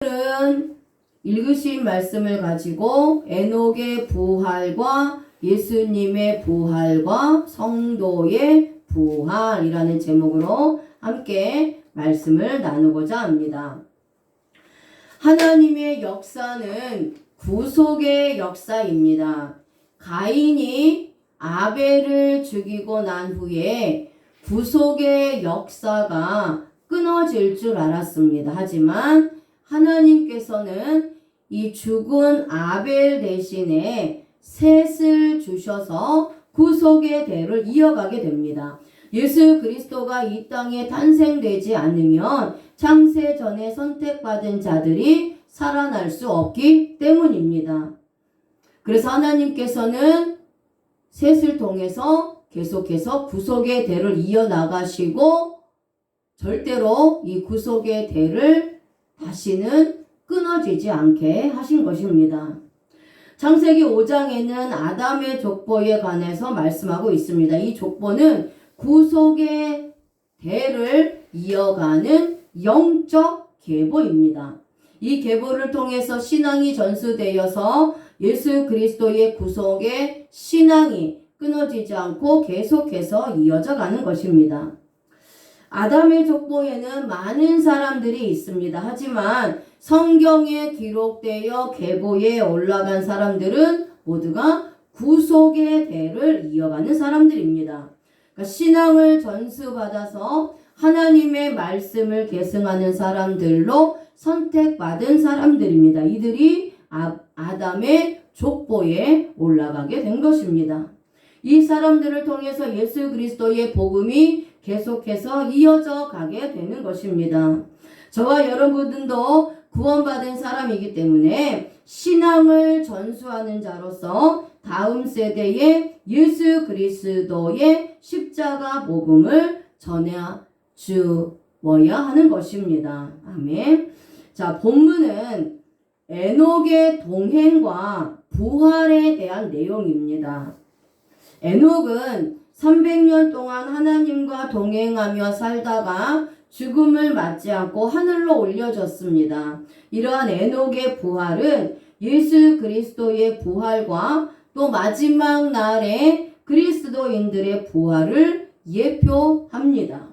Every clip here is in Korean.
오늘은 읽으신 말씀을 가지고 에녹의 부활과 예수님의 부활과 성도의 부활이라는 제목으로 함께 말씀을 나누고자 합니다. 하나님의 역사는 구속의 역사입니다. 가인이 아벨을 죽이고 난 후에 구속의 역사가 끊어질 줄 알았습니다. 하지만 하나님께서는 이 죽은 아벨 대신에 셋을 주셔서 구속의 대를 이어가게 됩니다. 예수 그리스도가 이 땅에 탄생되지 않으면 창세 전에 선택받은 자들이 살아날 수 없기 때문입니다. 그래서 하나님께서는 셋을 통해서 계속해서 구속의 대를 이어나가시고 절대로 이 구속의 대를 다시는 끊어지지 않게 하신 것입니다. 창세기 5장에는 아담의 족보에 관해서 말씀하고 있습니다. 이 족보는 구속의 대를 이어가는 영적 계보입니다. 이 계보를 통해서 신앙이 전수되어서 예수 그리스도의 구속의 신앙이 끊어지지 않고 계속해서 이어져 가는 것입니다. 아담의 족보에는 많은 사람들이 있습니다. 하지만 성경에 기록되어 계보에 올라간 사람들은 모두가 구속의 대를 이어가는 사람들입니다. 그러니까 신앙을 전수받아서 하나님의 말씀을 계승하는 사람들로 선택받은 사람들입니다. 이들이 아담의 족보에 올라가게 된 것입니다. 이 사람들을 통해서 예수 그리스도의 복음이 계속해서 이어져 가게 되는 것입니다. 저와 여러분들도 구원받은 사람이기 때문에 신앙을 전수하는 자로서 다음 세대에 예수 그리스도의 십자가 복음을 전해 주어야 하는 것입니다. 아멘. 자, 본문은 에녹의 동행과 부활에 대한 내용입니다. 에녹은 300년 동안 하나님과 동행하며 살다가 죽음을 맞지 않고 하늘로 올려졌습니다. 이러한 에녹의 부활은 예수 그리스도의 부활과 또 마지막 날에 그리스도인들의 부활을 예표합니다.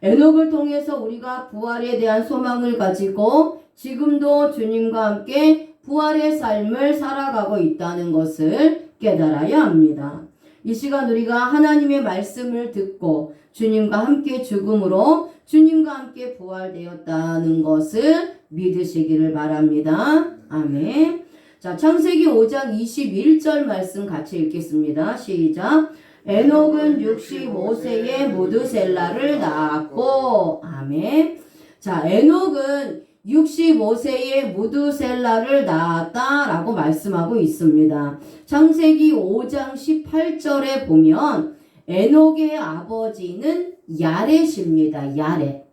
에녹을 통해서 우리가 부활에 대한 소망을 가지고 지금도 주님과 함께 부활의 삶을 살아가고 있다는 것을 깨달아야 합니다. 이 시간 우리가 하나님의 말씀을 듣고 주님과 함께 죽음으로 주님과 함께 부활되었다는 것을 믿으시기를 바랍니다. 아멘. 자, 창세기 5장 21절 말씀 같이 읽겠습니다. 시작. 에녹은 65세에 무드셀라를 낳았고, 아멘. 자, 에녹은 65세에 무드셀라를 낳았다라고 말씀하고 있습니다. 창세기 5장 18절에 보면 에녹의 아버지는 야렛입니다. 야렛.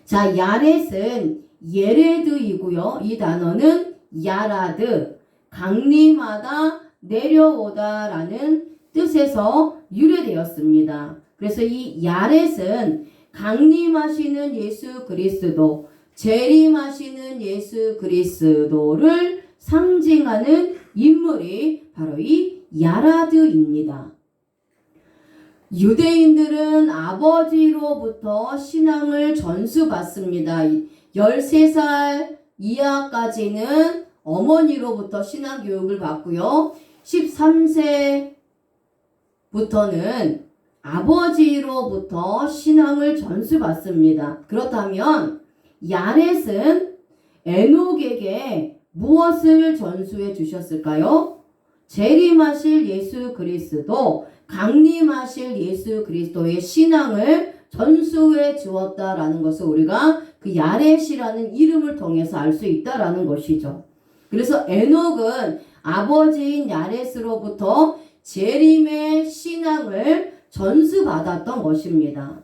자, 야렛은 예레드이고요. 이 단어는 야라드, 강림하다, 내려오다라는 뜻에서 유래되었습니다. 그래서 이 야렛은 강림하시는 예수 그리스도, 재림하시는 예수 그리스도를 상징하는 인물이 바로 이 야라드입니다. 유대인들은 아버지로부터 신앙을 전수받습니다. 13살 이하까지는 어머니로부터 신앙 교육을 받고요. 13세부터는 아버지로부터 신앙을 전수받습니다. 그렇다면 야렛은 에녹에게 무엇을 전수해 주셨을까요? 재림하실 예수 그리스도, 강림하실 예수 그리스도의 신앙을 전수해 주었다라는 것을 우리가 그 야렛이라는 이름을 통해서 알 수 있다라는 것이죠. 그래서 에녹은 아버지인 야렛으로부터 재림의 신앙을 전수받았던 것입니다.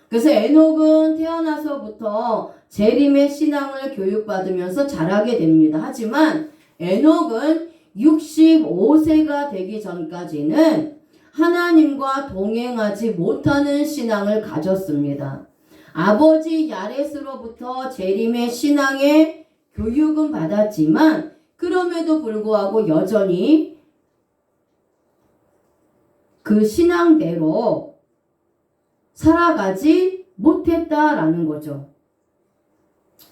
그래서 에녹은 태어나서부터 재림의 신앙을 교육받으면서 자라게 됩니다. 하지만 에녹은 65세가 되기 전까지는 하나님과 동행하지 못하는 신앙을 가졌습니다. 아버지 야렛으로부터 재림의 신앙의 교육은 받았지만 그럼에도 불구하고 여전히 그 신앙대로 살아가지 못했다라는 거죠.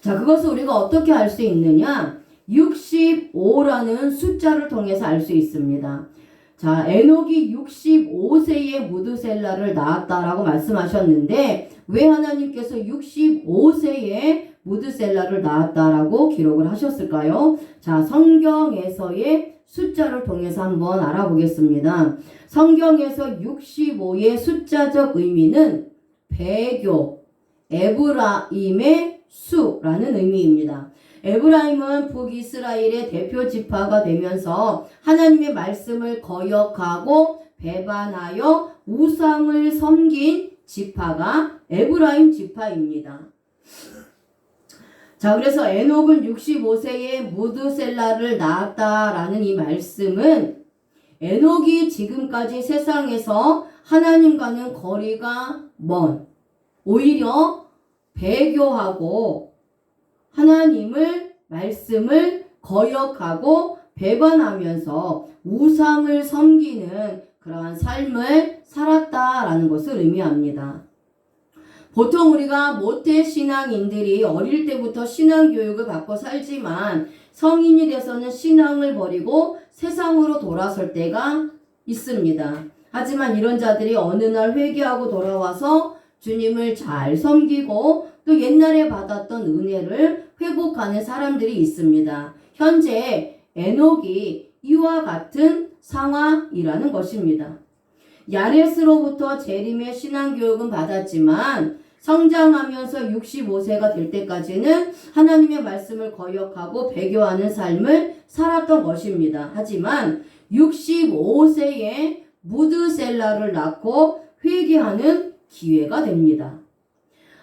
자, 그것을 우리가 어떻게 알 수 있느냐? 65라는 숫자를 통해서 알 수 있습니다. 자, 에녹이 65세에 무드셀라를 낳았다라고 말씀하셨는데 왜 하나님께서 65세에 무드셀라를 낳았다라고 기록을 하셨을까요? 자, 성경에서의 숫자를 통해서 한번 알아보겠습니다. 성경에서 65의 숫자적 의미는 배교, 에브라임의 수라는 의미입니다. 에브라임은 북이스라엘의 대표 지파가 되면서 하나님의 말씀을 거역하고 배반하여 우상을 섬긴 지파가 에브라임 지파입니다. 자, 그래서 에녹은 65세에 무드셀라를 낳았다라는 이 말씀은 에녹이 지금까지 세상에서 하나님과는 거리가 먼, 오히려 배교하고 하나님을 말씀을 거역하고 배반하면서 우상을 섬기는 그러한 삶을 살았다라는 것을 의미합니다. 보통 우리가 모태 신앙인들이 어릴 때부터 신앙 교육을 받고 살지만 성인이 돼서는 신앙을 버리고 세상으로 돌아설 때가 있습니다. 하지만 이런 자들이 어느 날 회개하고 돌아와서 주님을 잘 섬기고 또 옛날에 받았던 은혜를 회복하는 사람들이 있습니다. 현재 에녹이 이와 같은 상황이라는 것입니다. 야렛으로부터 재림의 신앙교육은 받았지만 성장하면서 65세가 될 때까지는 하나님의 말씀을 거역하고 배교하는 삶을 살았던 것입니다. 하지만 65세에 무드셀라를 낳고 회개하는 기회가 됩니다.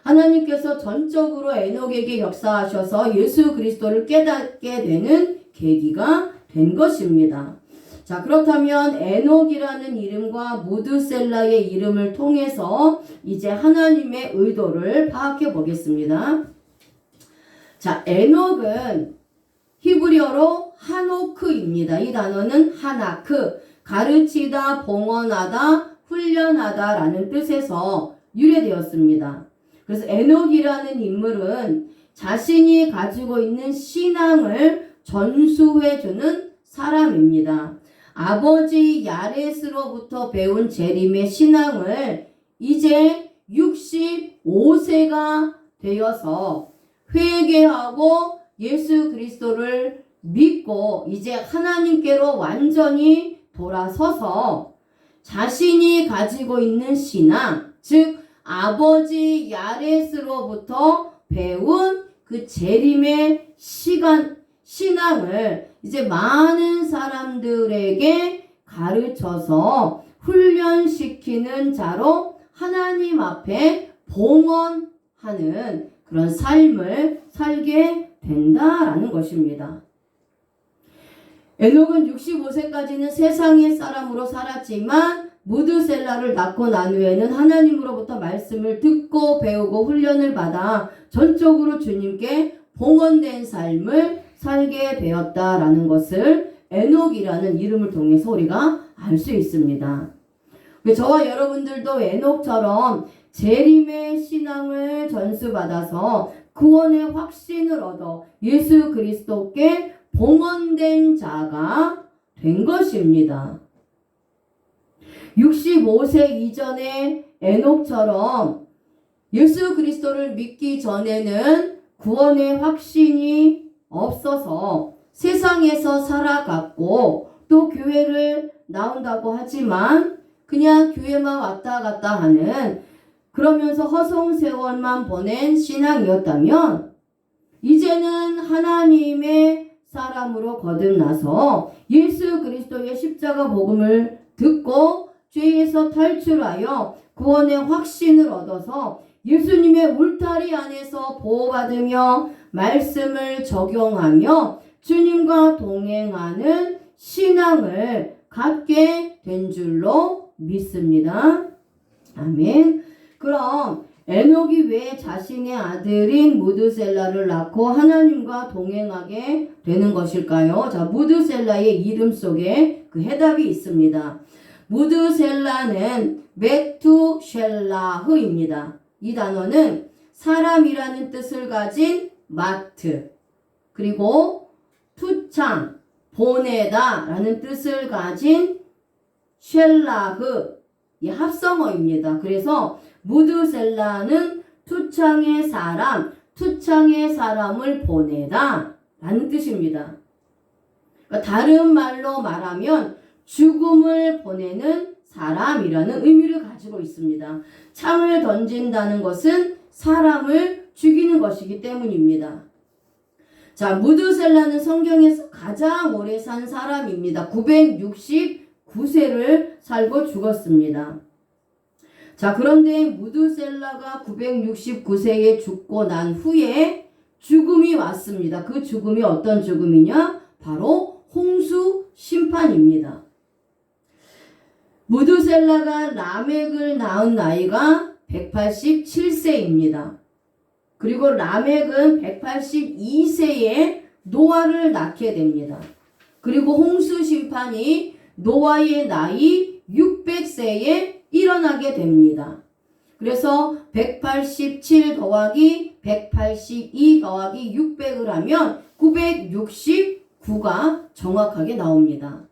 하나님께서 전적으로 에녹에게 역사하셔서 예수 그리스도를 깨닫게 되는 계기가 된 것입니다. 자, 그렇다면 에녹이라는 이름과 무드셀라의 이름을 통해서 이제 하나님의 의도를 파악해 보겠습니다. 자, 에녹은 히브리어로 하노크입니다. 이 단어는 하나크, 가르치다, 봉헌하다, 훈련하다 라는 뜻에서 유래되었습니다. 그래서 에녹이라는 인물은 자신이 가지고 있는 신앙을 전수해주는 사람입니다. 아버지 야렛으로부터 배운 재림의 신앙을 이제 65세가 되어서 회개하고 예수 그리스도를 믿고 이제 하나님께로 완전히 돌아서서 자신이 가지고 있는 신앙, 즉 아버지 야렛으로부터 배운 그 재림의 신앙을 이제 많은 사람들에게 가르쳐서 훈련시키는 자로 하나님 앞에 봉헌하는 그런 삶을 살게 된다라는 것입니다. 에녹은 65세까지는 세상의 사람으로 살았지만 무드셀라를 낳고 난 후에는 하나님으로부터 말씀을 듣고 배우고 훈련을 받아 전적으로 주님께 봉헌된 삶을 살게 되었다라는 것을 에녹이라는 이름을 통해서 우리가 알 수 있습니다. 저와 여러분들도 에녹처럼 재림의 신앙을 전수받아서 구원의 확신을 얻어 예수 그리스도께 봉헌된 자가 된 것입니다. 65세 이전의 에녹처럼 예수 그리스도를 믿기 전에는 구원의 확신이 없어서 세상에서 살아갔고 또 교회를 나온다고 하지만 그냥 교회만 왔다 갔다 하는 그러면서 허송세월만 보낸 신앙이었다면 이제는 하나님의 사람으로 거듭나서 예수 그리스도의 십자가 복음을 듣고 죄에서 탈출하여 구원의 확신을 얻어서 예수님의 울타리 안에서 보호받으며 말씀을 적용하며 주님과 동행하는 신앙을 갖게 된 줄로 믿습니다. 아멘. 그럼 에녹이 왜 자신의 아들인 무드셀라를 낳고 하나님과 동행하게 되는 것일까요? 자, 무드셀라의 이름 속에 그 해답이 있습니다. 무드셀라는 메투셸라흐입니다. 이 단어는 사람이라는 뜻을 가진 마트, 그리고 투창, 보내다 라는 뜻을 가진 쉘라흐, 이 합성어입니다. 그래서 무드셀라는 투창의 사람, 투창의 사람을 보내다 라는 뜻입니다. 그러니까 다른 말로 말하면 죽음을 보내는 사람이라는 의미를 가지고 있습니다. 창을 던진다는 것은 사람을 죽이는 것이기 때문입니다. 자, 무드셀라는 성경에서 가장 오래 산 사람입니다. 969세를 살고 죽었습니다. 자, 그런데 무드셀라가 969세에 죽고 난 후에 죽음이 왔습니다. 그 죽음이 어떤 죽음이냐? 바로 홍수 심판입니다. 무드셀라가 라멕을 낳은 나이가 187세입니다. 그리고 라멕은 182세에 노아를 낳게 됩니다. 그리고 홍수 심판이 노아의 나이 600세에 일어나게 됩니다. 그래서 187 더하기 182 더하기 600을 하면 969가 정확하게 나옵니다.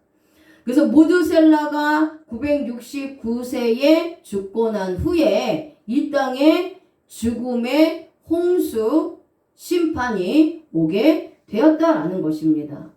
그래서 무드셀라가 969세에 죽고 난 후에 이 땅에 죽음의 홍수 심판이 오게 되었다라는 것입니다.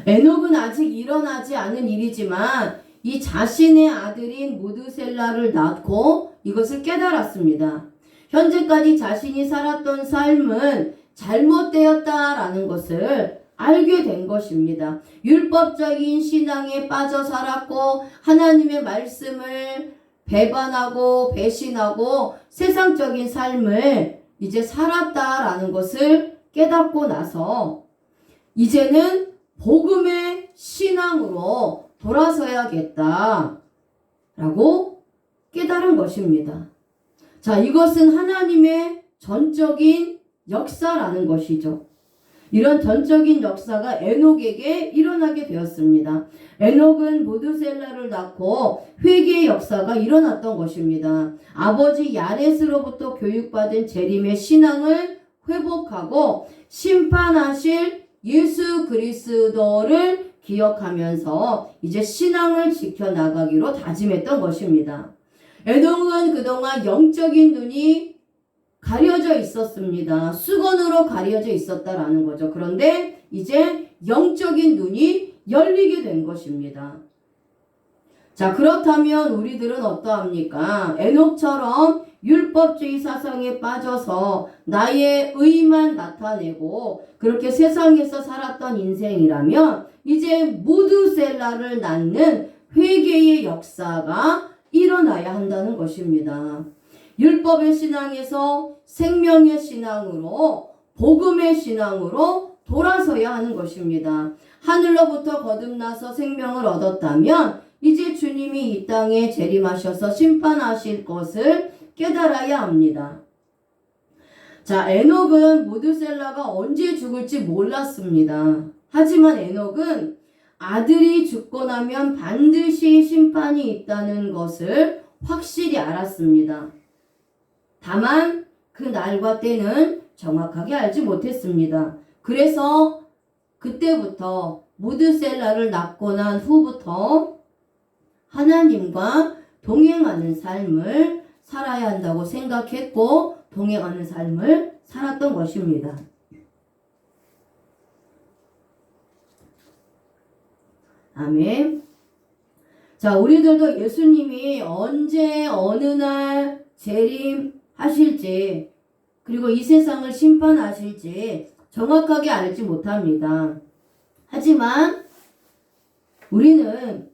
에녹은 아직 일어나지 않은 일이지만 이 자신의 아들인 무드셀라를 낳고 이것을 깨달았습니다. 현재까지 자신이 살았던 삶은 잘못되었다라는 것을 알게 된 것입니다. 율법적인 신앙에 빠져 살았고 하나님의 말씀을 배반하고 배신하고 세상적인 삶을 이제 살았다라는 것을 깨닫고 나서 이제는 복음의 신앙으로 돌아서야겠다 라고 깨달은 것입니다. 자, 이것은 하나님의 전적인 역사라는 것이죠. 이런 전적인 역사가 에녹에게 일어나게 되었습니다. 에녹은 무드셀라를 낳고 회개의 역사가 일어났던 것입니다. 아버지 야렛으로부터 교육받은 재림의 신앙을 회복하고 심판하실 예수 그리스도를 기억하면서 이제 신앙을 지켜나가기로 다짐했던 것입니다. 에녹은 그동안 영적인 눈이 가려져 있었습니다. 수건으로 가려져 있었다라는 거죠. 그런데 이제 영적인 눈이 열리게 된 것입니다. 자, 그렇다면 우리들은 어떠합니까? 에녹처럼 율법주의 사상에 빠져서 나의 의만 나타내고 그렇게 세상에서 살았던 인생이라면 이제 무드셀라를 낳는 회개의 역사가 일어나야 한다는 것입니다. 율법의 신앙에서 생명의 신앙으로 복음의 신앙으로 돌아서야 하는 것입니다. 하늘로부터 거듭나서 생명을 얻었다면 이제 주님이 이 땅에 재림하셔서 심판하실 것을 깨달아야 합니다. 자, 에녹은 무드셀라가 언제 죽을지 몰랐습니다. 하지만 에녹은 아들이 죽고 나면 반드시 심판이 있다는 것을 확실히 알았습니다. 다만 그 날과 때는 정확하게 알지 못했습니다. 그래서 그때부터 무드셀라를 낳고 난 후부터 하나님과 동행하는 삶을 살아야 한다고 생각했고 동행하는 삶을 살았던 것입니다. 아멘. 자, 우리들도 예수님이 언제 어느 날 재림하실지 그리고 이 세상을 심판하실지 정확하게 알지 못합니다. 하지만 우리는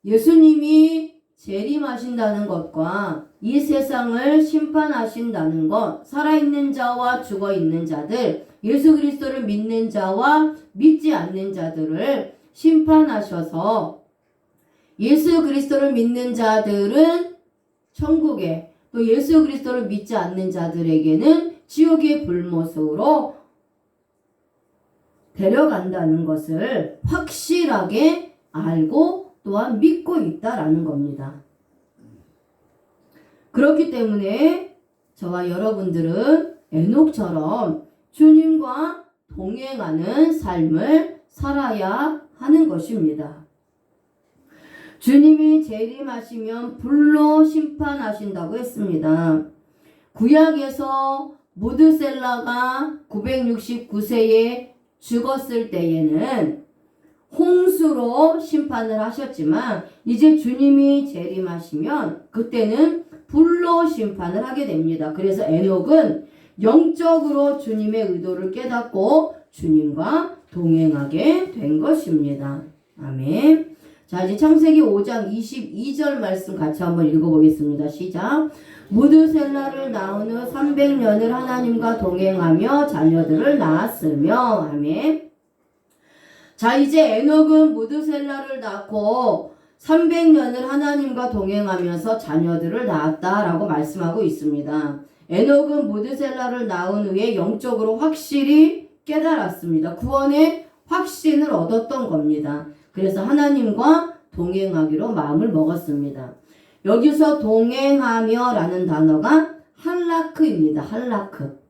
예수님이 재림하신다는 것과 이 세상을 심판하신다는 것, 살아있는 자와 죽어있는 자들, 예수 그리스도를 믿는 자와 믿지 않는 자들을 심판하셔서 예수 그리스도를 믿는 자들은 천국에 또 예수 그리스도를 믿지 않는 자들에게는 지옥의 불못으로 데려간다는 것을 확실하게 알고 또한 믿고 있다라는 겁니다. 그렇기 때문에 저와 여러분들은 에녹처럼 주님과 동행하는 삶을 살아야 하는 것입니다. 주님이 재림하시면 불로 심판하신다고 했습니다. 구약에서 무드셀라가 969세에 죽었을 때에는 홍수로 심판을 하셨지만 이제 주님이 재림하시면 그때는 불로 심판을 하게 됩니다. 그래서 에녹은 영적으로 주님의 의도를 깨닫고 주님과 동행하게 된 것입니다. 아멘. 자, 이제 창세기 5장 22절 말씀 같이 한번 읽어보겠습니다. 시작. 무드셀라를 낳은 후 300년을 하나님과 동행하며 자녀들을 낳았으며. 아멘. 자, 이제 에녹은 무드셀라를 낳고 300년을 하나님과 동행하면서 자녀들을 낳았다라고 말씀하고 있습니다. 에녹은 무드셀라를 낳은 후에 영적으로 확실히 깨달았습니다. 구원의 확신을 얻었던 겁니다. 그래서 하나님과 동행하기로 마음을 먹었습니다. 여기서 동행하며 라는 단어가 할라크입니다. 할라크.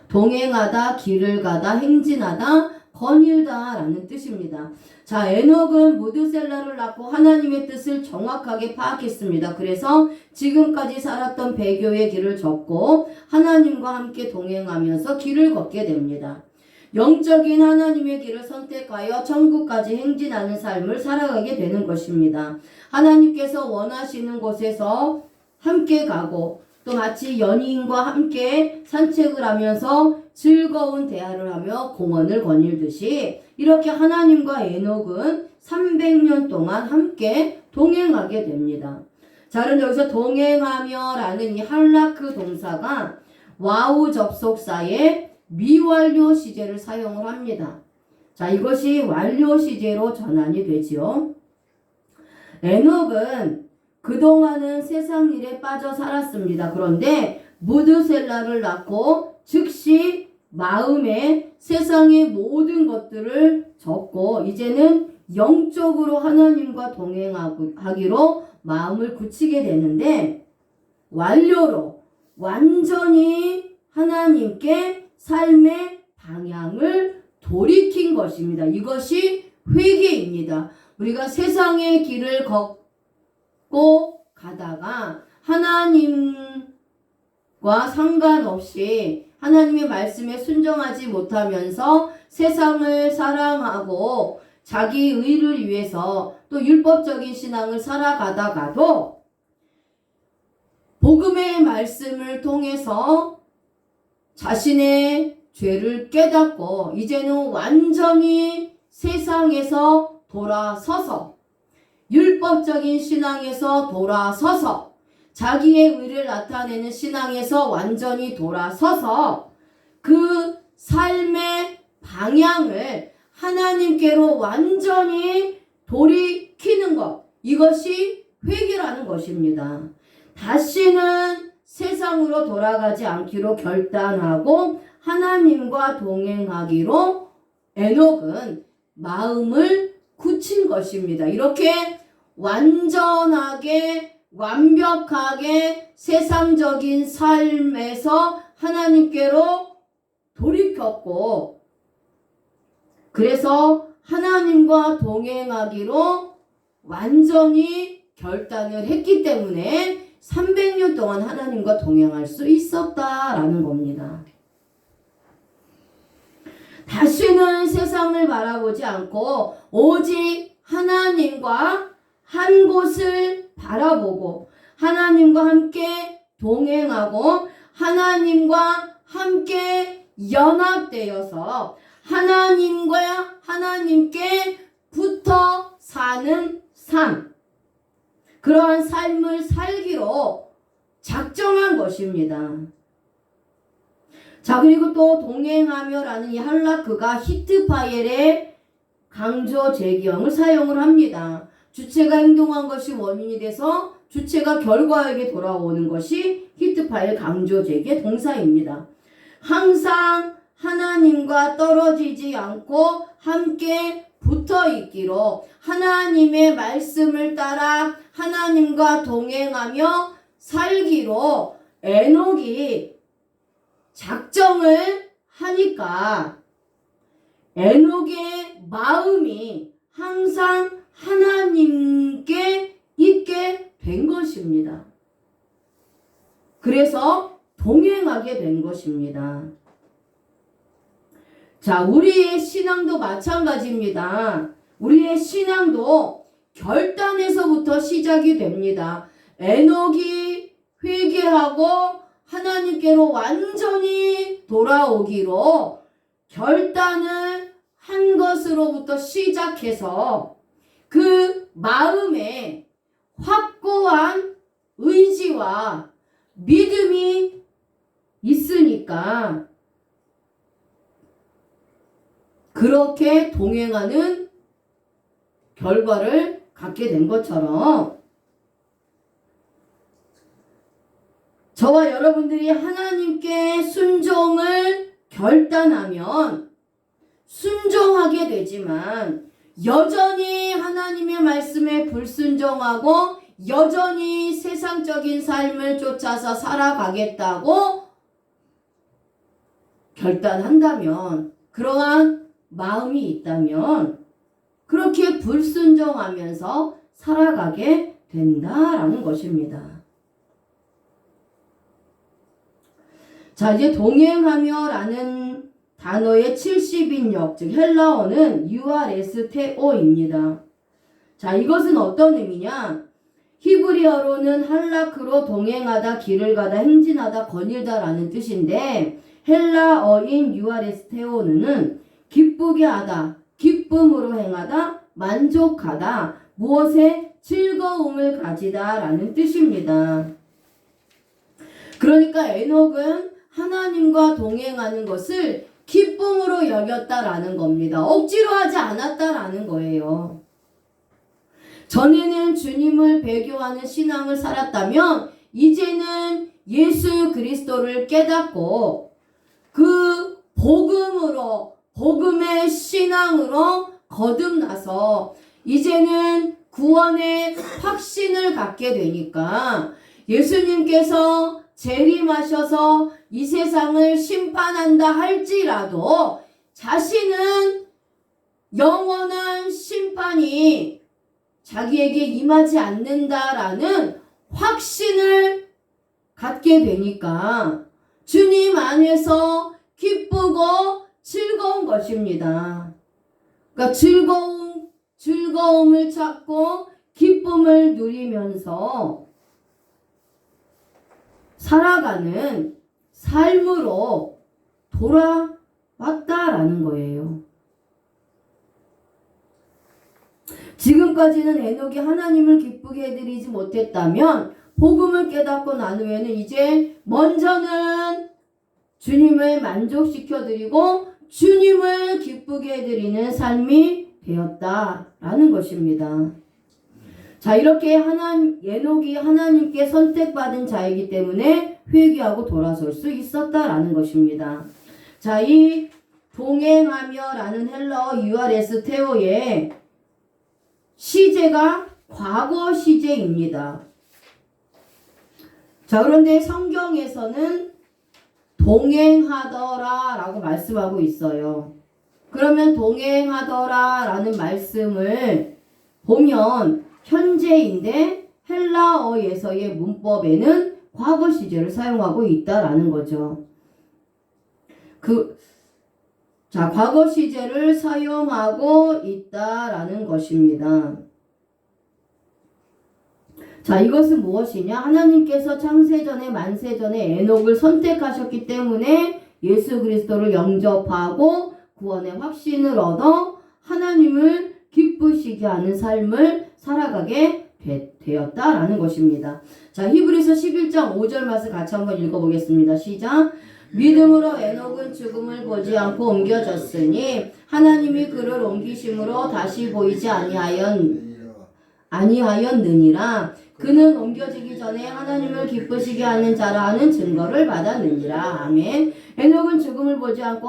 동행하다, 길을 가다, 행진하다, 거닐다 라는 뜻입니다. 자, 에녹은 무드셀라를 낳고 하나님의 뜻을 정확하게 파악했습니다. 그래서 지금까지 살았던 배교의 길을 졌고 하나님과 함께 동행하면서 길을 걷게 됩니다. 영적인 하나님의 길을 선택하여 천국까지 행진하는 삶을 살아가게 되는 것입니다. 하나님께서 원하시는 곳에서 함께 가고 또 마치 연인과 함께 산책을 하면서 즐거운 대화를 하며 공원을 거닐듯이 이렇게 하나님과 에녹은 300년 동안 함께 동행하게 됩니다. 자, 그런데 여기서 동행하며 라는 이 할라크 동사가 와우 접속사에 미완료 시제를 사용을 합니다. 자, 이것이 완료 시제로 전환이 되지요. 에녹은 그동안은 세상 일에 빠져 살았습니다. 그런데 무드셀라를 낳고 즉시 마음에 세상의 모든 것들을 접고 이제는 영적으로 하나님과 동행하기로 마음을 굳히게 되는데 완료로 완전히 하나님께 삶의 방향을 돌이킨 것입니다. 이것이 회개입니다. 우리가 세상의 길을 걷고 가다가 하나님과 상관없이 하나님의 말씀에 순종하지 못하면서 세상을 사랑하고 자기 의를 위해서 또 율법적인 신앙을 살아가다가도 복음의 말씀을 통해서 자신의 죄를 깨닫고 이제는 완전히 세상에서 돌아서서 율법적인 신앙에서 돌아서서 자기의 의를 나타내는 신앙에서 완전히 돌아서서 그 삶의 방향을 하나님께로 완전히 돌이키는 것, 이것이 회개라는 것입니다. 다시는 세상으로 돌아가지 않기로 결단하고 하나님과 동행하기로 에녹은 마음을 굳힌 것입니다. 이렇게 완전하게 완벽하게 세상적인 삶에서 하나님께로 돌이켰고 그래서 하나님과 동행하기로 완전히 결단을 했기 때문에 300년 동안 하나님과 동행할 수 있었다라는 겁니다. 다시는 세상을 바라보지 않고 오직 하나님과 한 곳을 바라보고 하나님과 함께 동행하고 하나님과 함께 연합되어서 하나님께 붙어 사는 삶, 그러한 삶을 살기로 작정한 것입니다. 자, 그리고 또 동행하며 라는 이 할라크가 히트파엘의 강조 제기형을 사용을 합니다. 주체가 행동한 것이 원인이 돼서 주체가 결과에게 돌아오는 것이 히트 파일 강조제기의 동사입니다. 항상 하나님과 떨어지지 않고 함께 붙어 있기로 하나님의 말씀을 따라 하나님과 동행하며 살기로 에녹이 작정을 하니까 에녹의 마음이 항상 하나님께 있게 된 것입니다. 그래서 동행하게 된 것입니다. 자, 우리의 신앙도 마찬가지입니다. 우리의 신앙도 결단에서부터 시작이 됩니다. 에녹이 회개하고 하나님께로 완전히 돌아오기로 결단을 한 것으로부터 시작해서 그 마음에 확고한 의지와 믿음이 있으니까 그렇게 동행하는 결과를 갖게 된 것처럼 저와 여러분들이 하나님께 순종을 결단하면 순종하게 되지만 여전히 하나님의 말씀에 불순종하고 여전히 세상적인 삶을 쫓아서 살아가겠다고 결단한다면, 그러한 마음이 있다면 그렇게 불순종하면서 살아가게 된다라는 것입니다. 자, 이제 동행하며 라는 단어의 70인역, 즉 헬라어는 유아레스테오입니다. 자, 이것은 어떤 의미냐? 히브리어로는 할라크로 동행하다, 길을 가다, 행진하다, 거닐다 라는 뜻인데 헬라어인 유아레스테오는 기쁘게 하다, 기쁨으로 행하다, 만족하다, 무엇에 즐거움을 가지다 라는 뜻입니다. 그러니까 에녹은 하나님과 동행하는 것을 기쁨으로 여겼다라는 겁니다. 억지로 하지 않았다라는 거예요. 전에는 주님을 배교하는 신앙을 살았다면 이제는 예수 그리스도를 깨닫고 그 복음으로, 복음의 신앙으로 거듭나서 이제는 구원의 확신을 갖게 되니까 예수님께서 재림하셔서 이 세상을 심판한다 할지라도 자신은 영원한 심판이 자기에게 임하지 않는다라는 확신을 갖게 되니까 주님 안에서 기쁘고 즐거운 것입니다. 그러니까 즐거움을 찾고 기쁨을 누리면서 살아가는 삶으로 돌아왔다라는 거예요. 지금까지는 에녹이 하나님을 기쁘게 해드리지 못했다면 복음을 깨닫고 난 후에는 이제 먼저는 주님을 만족시켜드리고 주님을 기쁘게 해드리는 삶이 되었다라는 것입니다. 자, 이렇게 에녹이 하나님께 선택받은 자이기 때문에 회개하고 돌아설 수 있었다라는 것입니다. 자, 이 동행하며라는 헬라어 유아레스테오의 시제가 과거 시제입니다. 자, 그런데 성경에서는 동행하더라 라고 말씀하고 있어요. 그러면 동행하더라 라는 말씀을 보면 현재인데 헬라어에서의 문법에는 과거 시제를 사용하고 있다라는 거죠. 자, 과거 시제를 사용하고 있다라는 것입니다. 자, 이것은 무엇이냐? 하나님께서 창세전에 만세전에 에녹을 선택하셨기 때문에 예수 그리스도를 영접하고 구원의 확신을 얻어 하나님을 기쁘시게 하는 삶을 살아가게 되었다라는 것입니다. 자, 히브리서 11장 5절 말씀 같이 한번 읽어보겠습니다. 시작. 믿음으로 에녹은 죽음을 보지 않고 옮겨졌으니 하나님이 그를 옮기심으로 다시 보이지 아니하였느니라. 그는 옮겨지기 전에 하나님을 기쁘시게 하는 자라는 증거를 받았느니라. 아멘. 에녹은 죽음을 보지 않고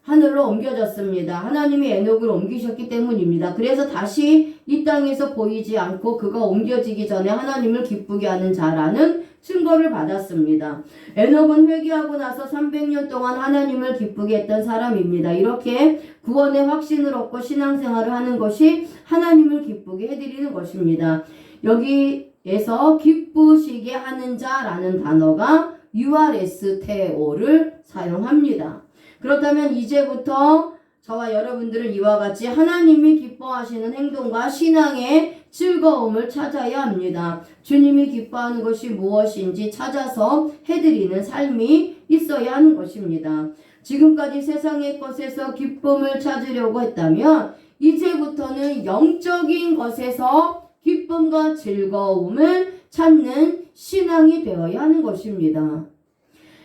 하늘로 옮겨졌습니다. 하나님이 에녹을 옮기셨기 때문입니다. 그래서 다시 이 땅에서 보이지 않고 그가 옮겨지기 전에 하나님을 기쁘게 하는 자라는 증거를 받았습니다. 에녹은 회개하고 나서 300년 동안 하나님을 기쁘게 했던 사람입니다. 이렇게 구원의 확신을 얻고 신앙생활을 하는 것이 하나님을 기쁘게 해드리는 것입니다. 여기에서 기쁘시게 하는 자라는 단어가 유아레스테오를 사용합니다. 그렇다면 이제부터 저와 여러분들은 이와 같이 하나님이 기뻐하시는 행동과 신앙의 즐거움을 찾아야 합니다. 주님이 기뻐하는 것이 무엇인지 찾아서 해드리는 삶이 있어야 하는 것입니다. 지금까지 세상의 것에서 기쁨을 찾으려고 했다면 이제부터는 영적인 것에서 기쁨과 즐거움을 찾는 신앙이 되어야 하는 것입니다.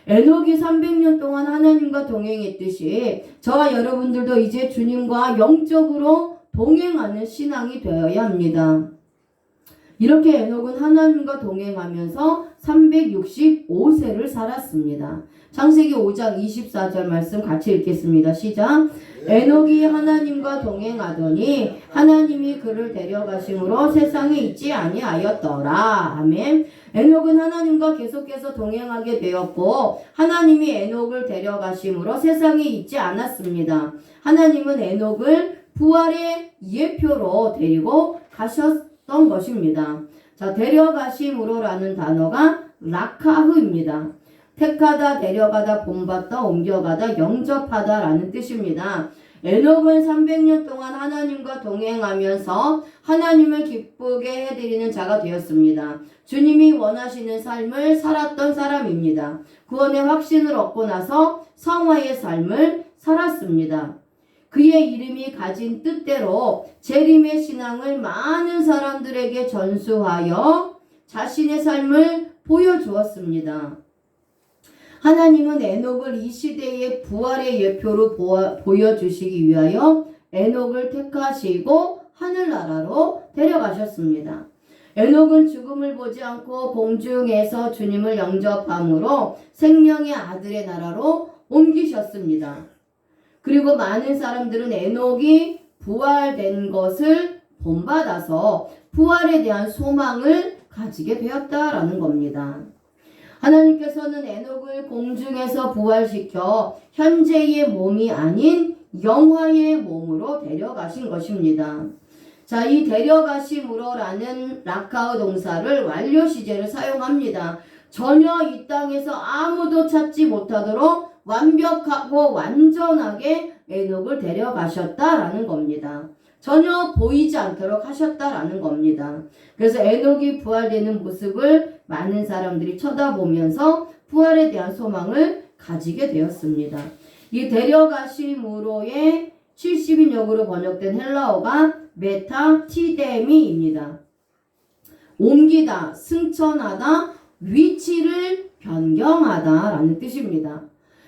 에녹이 300년 동안 하나님과 동행했듯이 저와 여러분들도 이제 주님과 영적으로 동행하는 신앙이 되어야 합니다. 이렇게 에녹은 하나님과 동행하면서 365세를 살았습니다. 창세기 5장 24절 말씀 같이 읽겠습니다. 시작. 에녹이 하나님과 동행하더니 하나님이 그를 데려가심으로 세상에 있지 아니하였더라. 아멘. 에녹은 하나님과 계속해서 동행하게 되었고 하나님이 에녹을 데려가심으로 세상에 있지 않았습니다. 하나님은 에녹을 부활의 예표로 데리고 가셨던 것입니다. 자, 데려가심으로라는 단어가 라카흐입니다. 택하다, 데려가다, 본받다, 옮겨가다, 영접하다 라는 뜻입니다. 에녹은 300년 동안 하나님과 동행하면서 하나님을 기쁘게 해드리는 자가 되었습니다. 주님이 원하시는 삶을 살았던 사람입니다. 구원의 확신을 얻고 나서 성화의 삶을 살았습니다. 그의 이름이 가진 뜻대로 재림의 신앙을 많은 사람들에게 전수하여 자신의 삶을 보여주었습니다. 하나님은 에녹을 이 시대의 부활의 예표로 보여주시기 위하여 에녹을 택하시고 하늘나라로 데려가셨습니다. 에녹은 죽음을 보지 않고 공중에서 주님을 영접함으로 생명의 아들의 나라로 옮기셨습니다. 그리고 많은 사람들은 에녹이 부활된 것을 본받아서 부활에 대한 소망을 가지게 되었다라는 겁니다. 하나님께서는 에녹을 공중에서 부활시켜 현재의 몸이 아닌 영화의 몸으로 데려가신 것입니다. 자, 이 데려가심으로라는 라카흐 동사를 완료 시제를 사용합니다. 전혀 이 땅에서 아무도 찾지 못하도록 완벽하고 완전하게 에녹을 데려가셨다라는 겁니다. 전혀 보이지 않도록 하셨다라는 겁니다. 그래서 에녹이 부활되는 모습을 많은 사람들이 쳐다보면서 부활에 대한 소망을 가지게 되었습니다. 이 데려가심으로의 70인역으로 번역된 헬라어가 메타티데미입니다. 옮기다, 승천하다, 위치를 변경하다 라는 뜻입니다.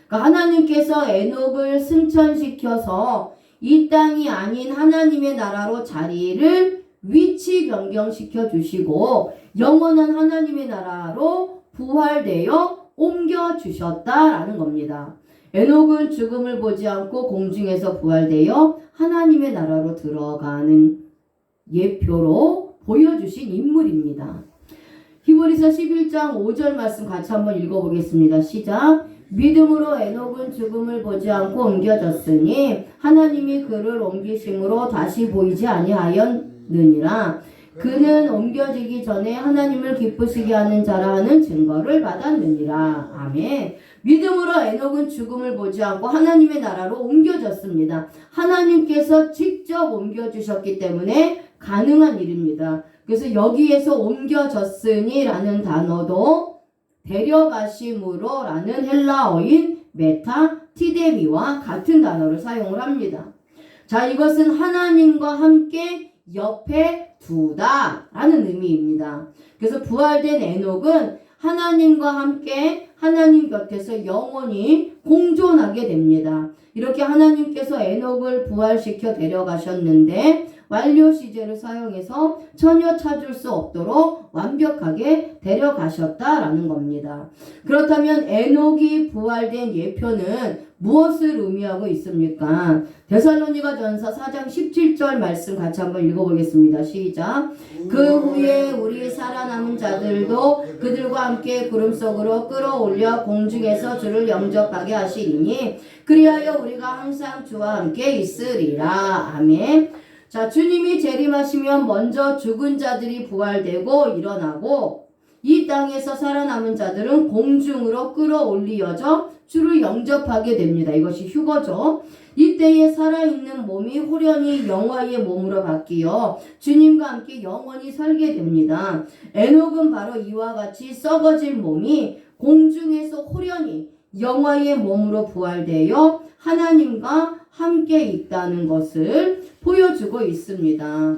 그러니까 하나님께서 에녹을 승천시켜서 이 땅이 아닌 하나님의 나라로 자리를 위치 변경시켜 주시고 영원한 하나님의 나라로 부활되어 옮겨 주셨다라는 겁니다. 에녹은 죽음을 보지 않고 공중에서 부활되어 하나님의 나라로 들어가는 예표로 보여주신 인물입니다. 히브리서 11장 5절 말씀 같이 한번 읽어보겠습니다. 시작. 믿음으로 에녹은 죽음을 보지 않고 옮겨졌으니 하나님이 그를 옮기심으로 다시 보이지 아니하였느니라. 그는 옮겨지기 전에 하나님을 기쁘시게 하는 자라 하는 증거를 받았느니라. 아멘. 믿음으로 에녹은 죽음을 보지 않고 하나님의 나라로 옮겨졌습니다. 하나님께서 직접 옮겨주셨기 때문에 가능한 일입니다. 그래서 여기에서 옮겨졌으니 라는 단어도 데려가심으로 라는 헬라어인 메타티데미와 같은 단어를 사용을 합니다. 자, 이것은 하나님과 함께 옆에 두다 라는 의미입니다. 그래서 부활된 에녹은 하나님과 함께 하나님 곁에서 영원히 공존하게 됩니다. 이렇게 하나님께서 에녹을 부활시켜 데려가셨는데 완료 시제를 사용해서 전혀 찾을 수 없도록 완벽하게 데려가셨다라는 겁니다. 그렇다면 에녹이 부활된 예표는 무엇을 의미하고 있습니까? 데살로니가전서 4장 17절 말씀 같이 한번 읽어보겠습니다. 시작. 그 후에 우리 살아남은 자들도 그들과 함께 구름 속으로 끌어올려 공중에서 주를 영접하게 하시리니 그리하여 우리가 항상 주와 함께 있으리라. 아멘. 자, 주님이 재림하시면 먼저 죽은 자들이 부활되고 일어나고 이 땅에서 살아남은 자들은 공중으로 끌어올리어져 주를 영접하게 됩니다. 이것이 휴거죠. 이때에 살아있는 몸이 호련히 영화의 몸으로 바뀌어 주님과 함께 영원히 살게 됩니다. 에녹은 바로 이와 같이 썩어질 몸이 공중에서 호련히 영화의 몸으로 부활되어 하나님과 함께 있다는 것을 보여주고 있습니다.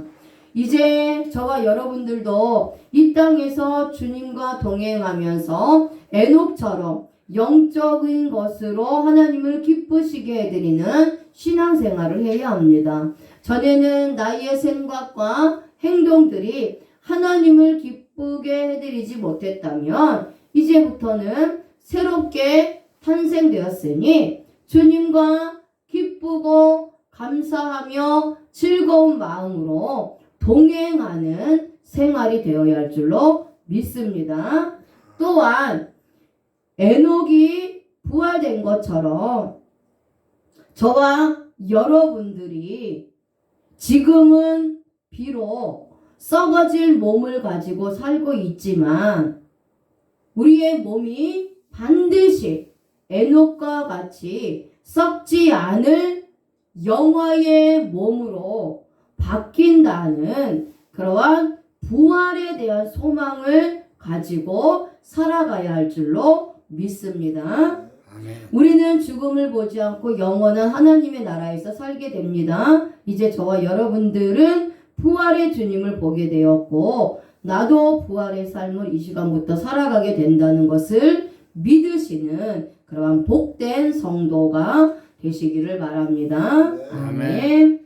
이제 저와 여러분들도 이 땅에서 주님과 동행하면서 에녹처럼 영적인 것으로 하나님을 기쁘시게 해드리는 신앙생활을 해야 합니다. 전에는 나의 생각과 행동들이 하나님을 기쁘게 해드리지 못했다면 이제부터는 새롭게 탄생되었으니 주님과 기쁘고 감사하며 즐거운 마음으로 동행하는 생활이 되어야 할 줄로 믿습니다. 또한 에녹이 부활된 것처럼 저와 여러분들이 지금은 비록 썩어질 몸을 가지고 살고 있지만 우리의 몸이 반드시 에녹과 같이 썩지 않을 영화의 몸으로 바뀐다는 그러한 부활에 대한 소망을 가지고 살아가야 할 줄로 믿습니다. 우리는 죽음을 보지 않고 영원한 하나님의 나라에서 살게 됩니다. 이제 저와 여러분들은 부활의 주님을 보게 되었고 나도 부활의 삶을 이 시간부터 살아가게 된다는 것을 믿으시는 그러한 복된 성도가 되시기를 바랍니다. 아멘.